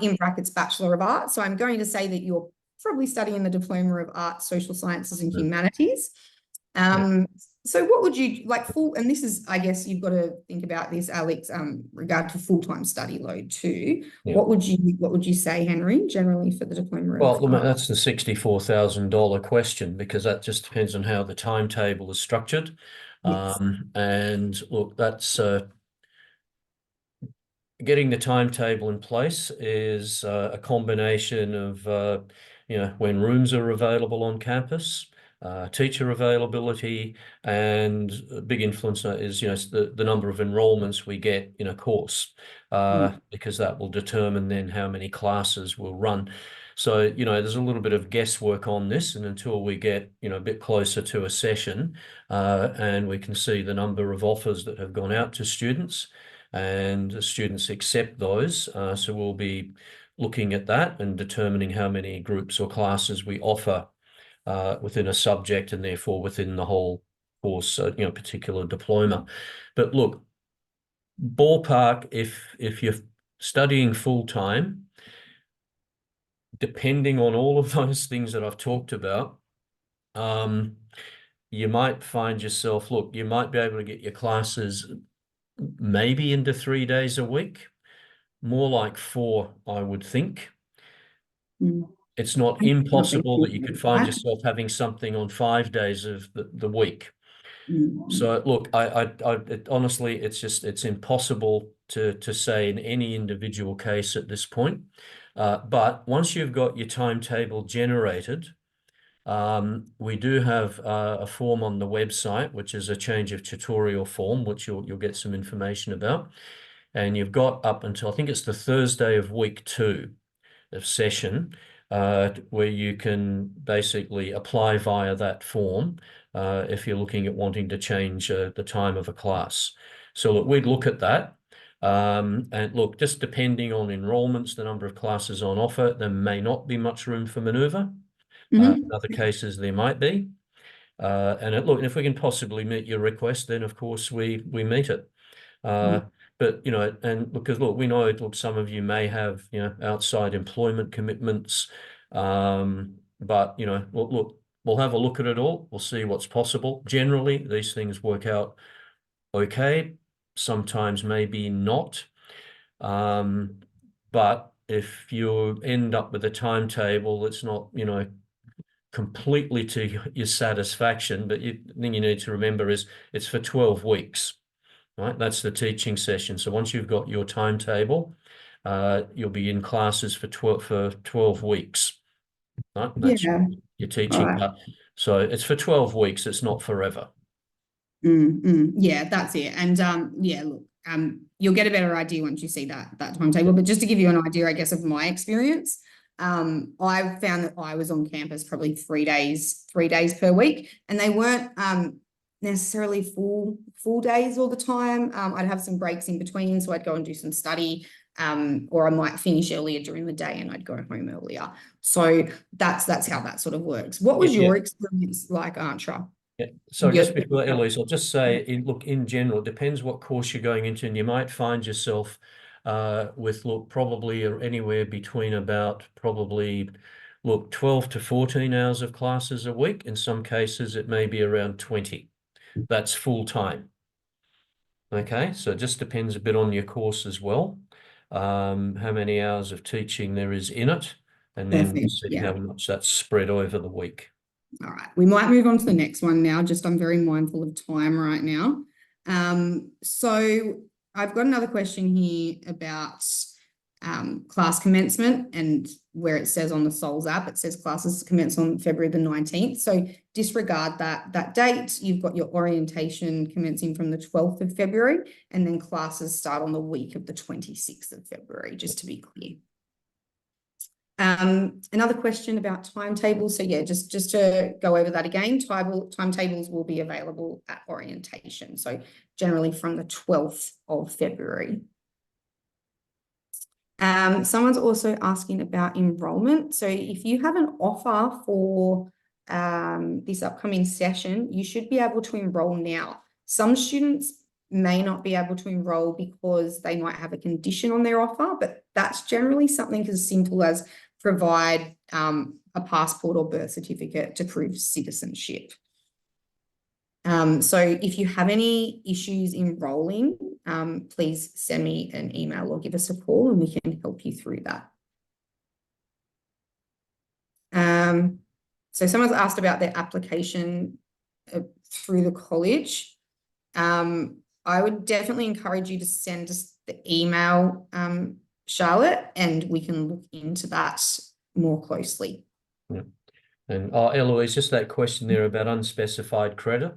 in brackets, Bachelor of Arts. So I'm going to say that you're probably studying the Diploma of Arts, Social Sciences and Humanities. So what would you like full, and this is, I guess you've got to think about this, Alex, regard to full-time study load too. Yeah. What would you say, Henry, generally for the diploma? Well, that's the $64,000 question, because that just depends on how the timetable is structured. Yes. And look, that's getting the timetable in place is a combination of when rooms are available on campus, teacher availability, and a big influencer is the number of enrollments we get in a course, because that will determine then how many classes we'll run. So there's a little bit of guesswork on this, and until we get a bit closer to a session, and we can see the number of offers that have gone out to students, and the students accept those. So we'll be looking at that and determining how many groups or classes we offer within a subject, and therefore within the whole course, particular diploma. But look, ballpark, if you're studying full-time, depending on all of those things that I've talked about, you might find yourself, you might be able to get your classes maybe into 3 days a week, more like 4, I would think. It's not impossible that you could find yourself having something on 5 days of the week. So look, honestly, it's impossible to say in any individual case at this point. But once you've got your timetable generated, we do have a form on the website, which is a change of tutorial form, which you'll get some information about. And you've got up until, I think it's the Thursday of week 2 of session, where you can basically apply via that form if you're looking at wanting to change the time of a class. So look, we'd look at that. And look, just depending on enrollments, the number of classes on offer, there may not be much room for maneuver. In other cases, there might be. And look, if we can possibly meet your request, then of course we meet it. But and because look, we know some of you may have outside employment commitments. But look, we'll have a look at it all. We'll see what's possible. Generally, these things work out okay. Sometimes maybe not. But if you end up with a timetable that's not completely to your satisfaction, but the thing you need to remember is it's for 12 weeks, right? That's the teaching session. So once you've got your timetable, you'll be in classes for 12 weeks, right? That's your teaching part. So it's for 12 weeks. It's not forever. Yeah, that's it. And yeah, look, you'll get a better idea once you see that timetable. But just to give you an idea, I guess, of my experience, I found that I was on campus probably 3 days per week, and they weren't necessarily full days all the time. I'd have some breaks in between, so I'd go and do some study, or I might finish earlier during the day and I'd go home earlier. So that's how that sort of works. What was your experience like, Antra? Yeah. So just before Eloise, I'll just say, in general, it depends what course you're going into, and you might find yourself with probably anywhere between about 12 to 14 hours of classes a week. In some cases, it may be around 20. That's full time. Okay, so it just depends a bit on your course as well, how many hours of teaching there is in it, and then see how much that's spread over the week. All right, we might move on to the next one now. I'm very mindful of time right now. So I've got another question here about class commencement, and where it says on the SOLS app, it says classes commence on February the 19th. So disregard that date. You've got your orientation commencing from the 12th of February, and then classes start on the week of the 26th of February, just to be clear. Another question about timetables. So yeah, just to go over that again, timetables will be available at orientation. So generally from the 12th of February. Someone's also asking about enrollment. So if you have an offer for this upcoming session, you should be able to enroll now. Some students may not be able to enroll because they might have a condition on their offer, but that's generally something as simple as provide a passport or birth certificate to prove citizenship. So if you have any issues enrolling, please send me an email or give us a call and we can help you through that. So someone's asked about their application through the college. I would definitely encourage you to send us the email, Charlotte, and we can look into that more closely. Yeah. And Eloise, just that question there about unspecified credit.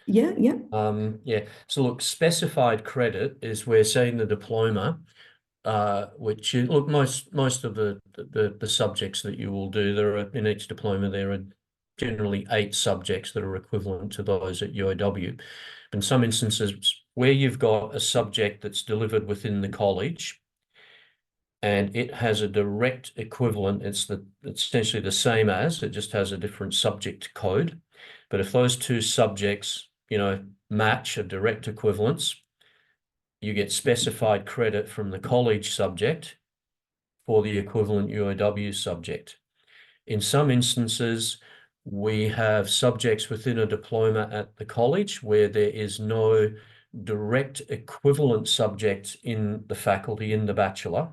Yeah. Yeah. So look, specified credit is we're saying the diploma, which is, look, most of the subjects that you will do, there are in each diploma, there are generally 8 subjects that are equivalent to those at UOW. In some instances, where you've got a subject that's delivered within the college and it has a direct equivalent, it's essentially the same as, it just has a different subject code. But if those 2 subjects, match a direct equivalence, you get specified credit from the college subject for the equivalent UOW subject. In some instances, we have subjects within a diploma at the college where there is no direct equivalent subject in the faculty in the bachelor,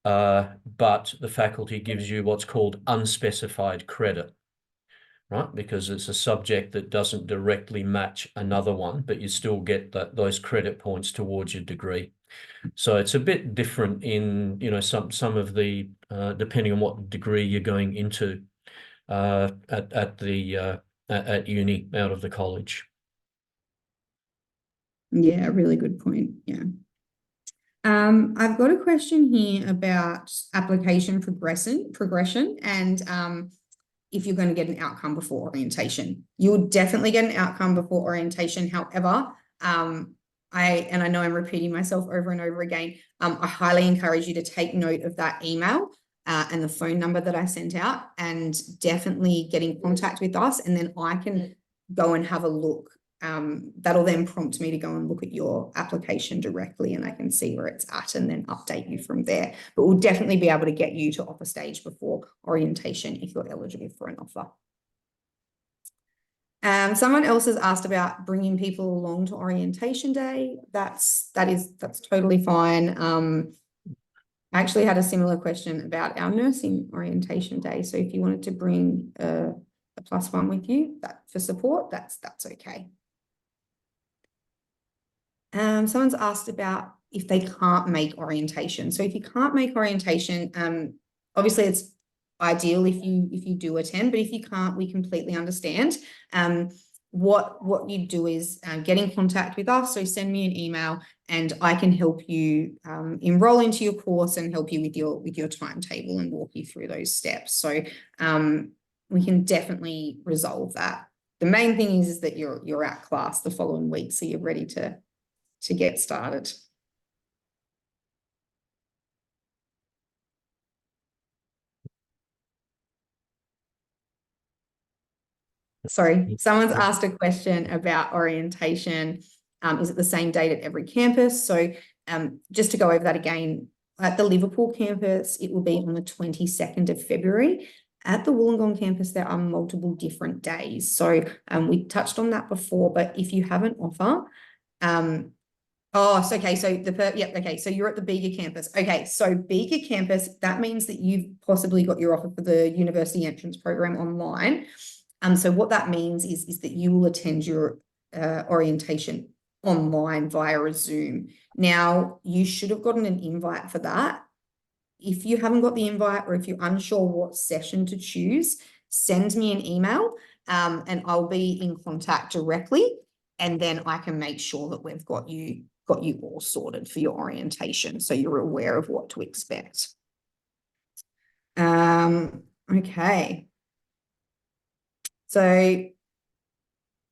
but the faculty gives you what's called unspecified credit, right? Because it's a subject that doesn't directly match another one, but you still get those credit points towards your degree. So it's a bit different in, some of the, depending on what degree you're going into at uni out of the college. Yeah, really good point. Yeah. I've got a question here about application progression and if you're going to get an outcome before orientation. You'll definitely get an outcome before orientation. However, I know I'm repeating myself over and over again. I highly encourage you to take note of that email and the phone number that I sent out, and definitely get in contact with us, and then I can go and have a look. That'll then prompt me to go and look at your application directly, and I can see where it's at and then update you from there. But we'll definitely be able to get you to offer stage before orientation if you're eligible for an offer. Someone else has asked about bringing people along to orientation day. That's totally fine. I actually had a similar question about our nursing orientation day. So if you wanted to bring a +1 with you for support, that's okay. Someone's asked about if they can't make orientation. So if you can't make orientation, obviously it's ideal if you do attend, but if you can't, we completely understand. What you do is get in contact with us. So send me an email and I can help you enroll into your course and help you with your timetable and walk you through those steps. So we can definitely resolve that. The main thing is that you're at class the following week, so you're ready to get started. Sorry, someone's asked a question about orientation. Is it the same date at every campus? So just to go over that again, at the Liverpool campus, it will be on the 22nd of February. At the Wollongong campus, there are multiple different days. So we touched on that before, but if you have an offer, okay. So you're at the Bega campus. Okay, so Bega campus, that means that you've possibly got your offer for the university entrance program online. So what that means is that you will attend your orientation online via a Zoom. Now, you should have gotten an invite for that. If you haven't got the invite, or if you're unsure what session to choose, send me an email and I'll be in contact directly, and then I can make sure that we've got you all sorted for your orientation, so you're aware of what to expect. Okay. So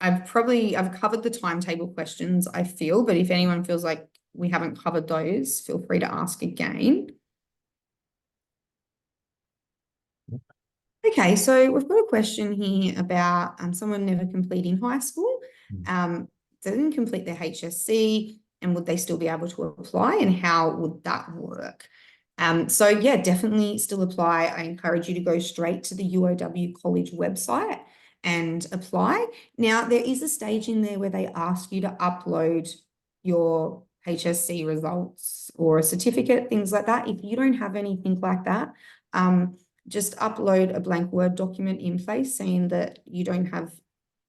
I've covered the timetable questions, I feel, but if anyone feels like we haven't covered those, feel free to ask again. Okay, so we've got a question here about someone never completing high school. They didn't complete their HSC, and would they still be able to apply, and how would that work? So yeah, definitely still apply. I encourage you to go straight to the UOW College website and apply. Now, there is a stage in there where they ask you to upload your HSC results or a certificate, things like that. If you don't have anything like that, just upload a blank Word document in place saying that you don't have,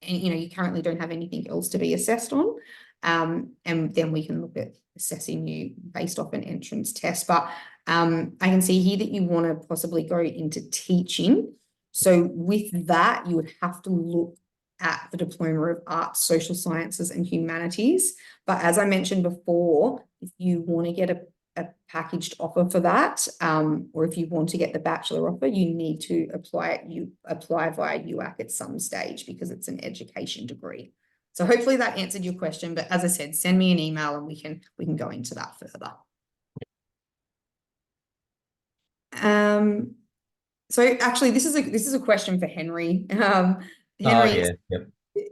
you currently don't have anything else to be assessed on. And then we can look at assessing you based off an entrance test. But I can see here that you want to possibly go into teaching. So with that, you would have to look at the Diploma of Arts, Social Sciences and Humanities. But as I mentioned before, if you want to get a packaged offer for that, or if you want to get the bachelor offer, you need to apply via UAC at some stage because it's an education degree. So hopefully that answered your question. But as I said, send me an email and we can go into that further. So actually, this is a question for Henry. Henry,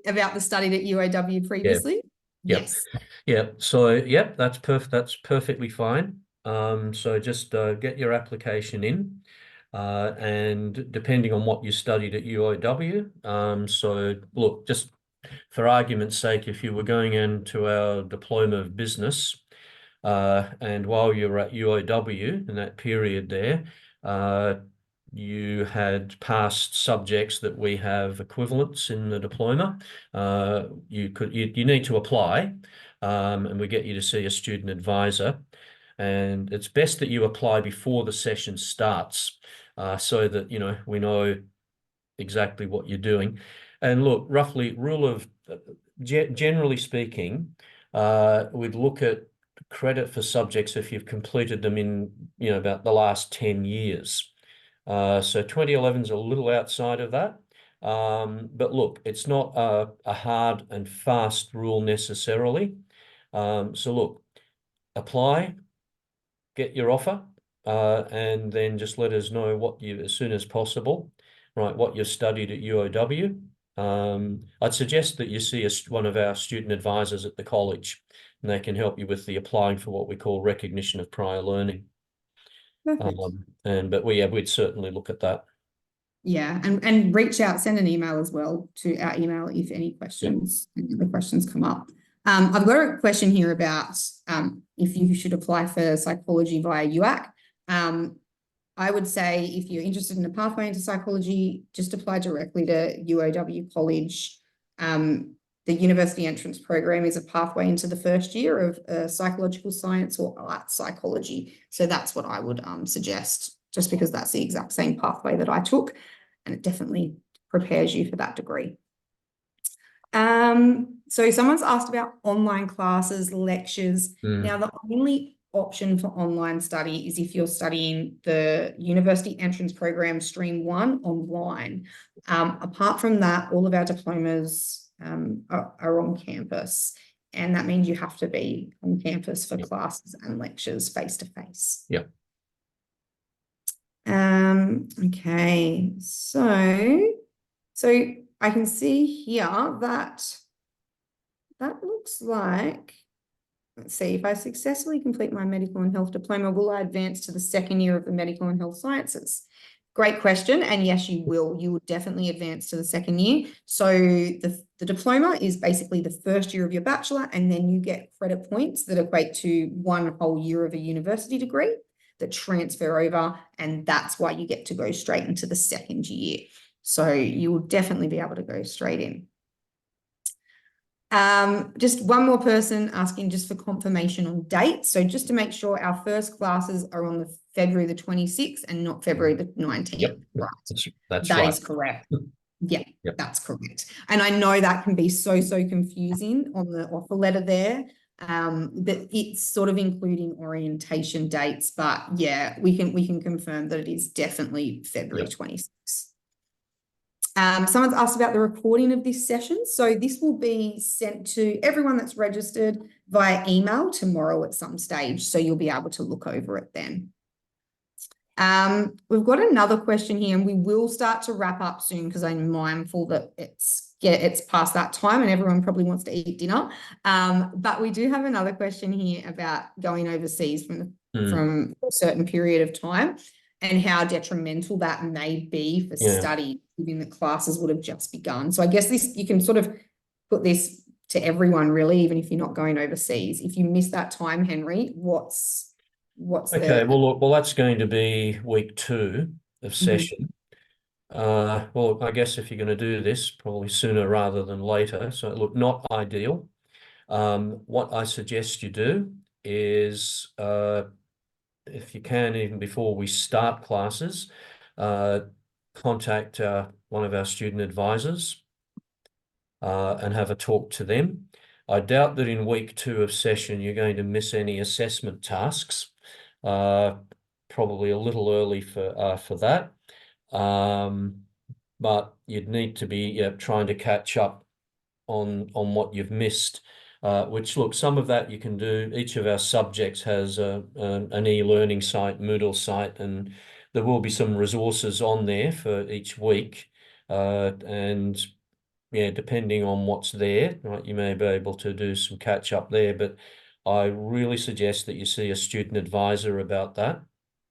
about the study at UOW previously. Yep. Yes. Yeah. So yep, that's perfectly fine. So just get your application in, and depending on what you studied at UOW. So look, just for argument's sake, if you were going into our Diploma of Business, and while you're at UOW in that period there, you had passed subjects that we have equivalents in the diploma, you need to apply, and we get you to see a student advisor. And it's best that you apply before the session starts, so that we know exactly what you're doing. And look, roughly generally speaking, we'd look at credit for subjects if you've completed them in about the last 10 years. So 2011 is a little outside of that. But look, it's not a hard and fast rule necessarily. So look, apply, get your offer, and then just let us know as soon as possible, right, what you've studied at UOW. I'd suggest that you see one of our student advisors at the college, and they can help you with the applying for what we call recognition of prior learning. But we'd certainly look at that. Yeah, and reach out, send an email as well to our email if any questions, the questions come up. I've got a question here about if you should apply for psychology via UAC. I would say if you're interested in a pathway into psychology, just apply directly to UOW College. The university entrance program is a pathway into the first year of psychological science or art psychology. So that's what I would suggest, just because that's the exact same pathway that I took, and it definitely prepares you for that degree. So someone's asked about online classes, lectures. Now, the only option for online study is if you're studying the university entrance program stream 1 online. Apart from that, all of our diplomas are on campus, and that means you have to be on campus for classes and lectures face to face. Yep. Okay, so I can see here that looks like, let's see, if I successfully complete my medical and health diploma, will I advance to the second year of the medical and health sciences? Great question. And yes, you will. You will definitely advance to the second year. So the diploma is basically the first year of your bachelor, and then you get credit points that equate to 1 whole year of a university degree that transfer over, and that's why you get to go straight into the second year. So you will definitely be able to go straight in. Just one more person asking just for confirmation on dates. So just to make sure our first classes are on the February the 26th and not February the 19th. Yep. Right. That's That right. is correct. Yeah, Yep. that's correct. And I know that can be so confusing on the offer letter there. That it's sort of including orientation dates, but yeah, we can confirm that it is definitely February 26th. Someone's asked about the recording of this session. So this will be sent to everyone that's registered via email tomorrow at some stage. So you'll be able to look over it then. We've got another question here, and we will start to wrap up soon because I'm mindful that it's past that time and everyone probably wants to eat dinner. But we do have another question here about going overseas from a certain period of time and how detrimental that may be for study. given the classes would have just begun. So I guess this, you can sort of put this to everyone really, even if you're not going overseas. If you miss that time, Henry, what's Okay, the well, look, well, that's going to be week 2 of session. Well, I guess if you're going to do this, probably sooner rather than later. So look, not ideal. What I suggest you do is, if you can, even before we start classes, contact one of our student advisors and have a talk to them. I doubt that in week 2 of session you're going to miss any assessment tasks. Probably a little early for that. But you'd need to be trying to catch up on what you've missed. Which, look, some of that you can do. Each of our subjects has an e-learning site, Moodle site, and there will be some resources on there for each week. And yeah, depending on what's there, right, you may be able to do some catch up there. But I really suggest that you see a student advisor about that,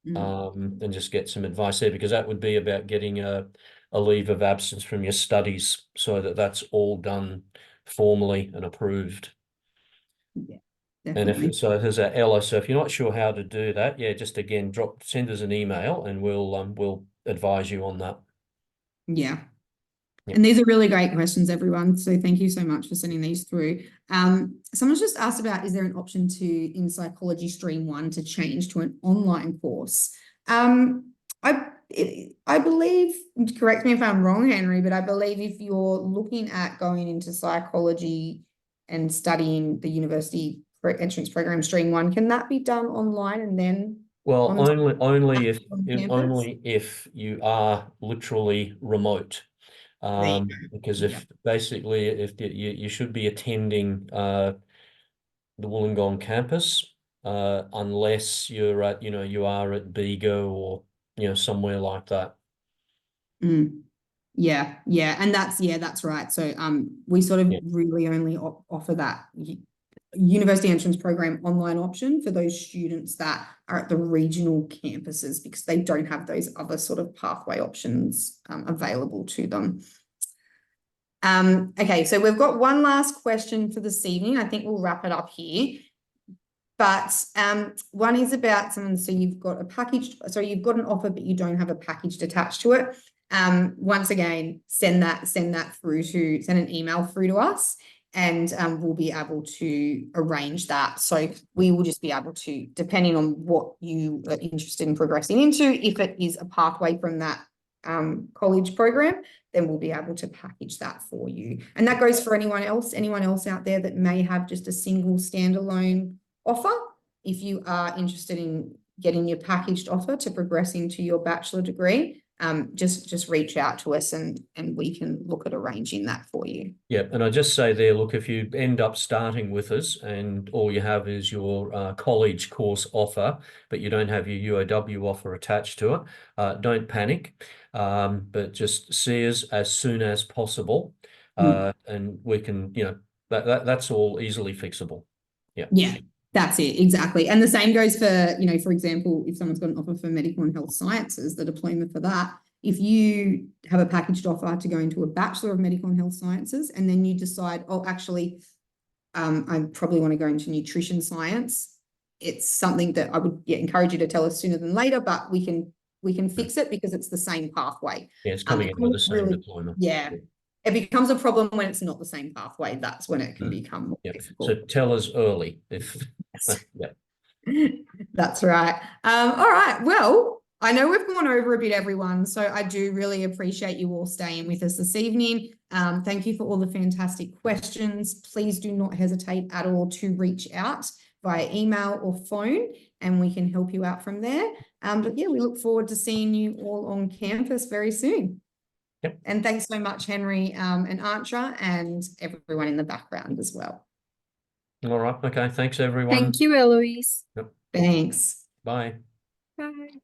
and just get some advice there, because that would be about getting a leave of absence from your studies so that that's all done formally and approved. Yeah, And definitely. if so, there's a Ella. So if you're not sure how to do that, yeah, just again send us an email and we'll advise you on that. Yeah. Yeah. And these are really great questions, everyone. So thank you so much for sending these through. Someone's just asked about, is there an option in Psychology Stream 1 to change to an online course? I believe, correct me if I'm wrong, Henry, but I believe if you're looking at going into psychology and studying the university entrance program Stream 1, can that be done online and then? Well, only campus? if you are literally remote. Because if basically if you should be attending the Wollongong campus, unless you're at, you are at Bego or, somewhere like that. Yeah, and that's right. So we sort of really only offer that university entrance program online option for those students that are at the regional campuses, because they don't have those other sort of pathway options available to them. Okay, so we've got one last question for this evening. I think we'll wrap it up here. But one is about someone, so you've got you've got an offer, but you don't have a package attached to it. Once again, send an email through to us, and we'll be able to arrange that. So we will just be able to, depending on what you are interested in progressing into, if it is a pathway from that college program, then we'll be able to package that for you. And that goes for anyone else out there that may have just a single standalone offer. If you are interested in getting your packaged offer to progress into your bachelor degree, just reach out to us and we can look at arranging that for you. Yeah, and I just say there, look, if you end up starting with us and all you have is your college course offer, but you don't have your UOW offer attached to it, don't panic, but just see us as soon as possible, and we can, that's all easily fixable. Yeah. That's it, exactly. And the same goes for, for example, if someone's got an offer for medical and health sciences, the diploma for that, if you have a packaged offer to go into a Bachelor of Medical and Health Sciences, and then you decide, oh, actually, I probably want to go into nutrition science, it's something that I would encourage you to tell us sooner than later, but we can fix it because it's the same pathway. Yeah, it's coming in with the same diploma. Yeah. It becomes a problem when it's not the same pathway. That's when it can become more difficult. So tell us early if That's right. All right. Well, I know we've gone over a bit, everyone. So I do really appreciate you all staying with us this evening. Thank you for all the fantastic questions. Please do not hesitate at all to reach out via email or phone, and we can help you out from there. But yeah, we look forward to seeing you all on campus very soon. Yep. And thanks so much, Henry and Archer, and everyone in the background as well. All right. Okay. Thanks, everyone. Thank you, Eloise. Yep. Thanks. Bye. Bye.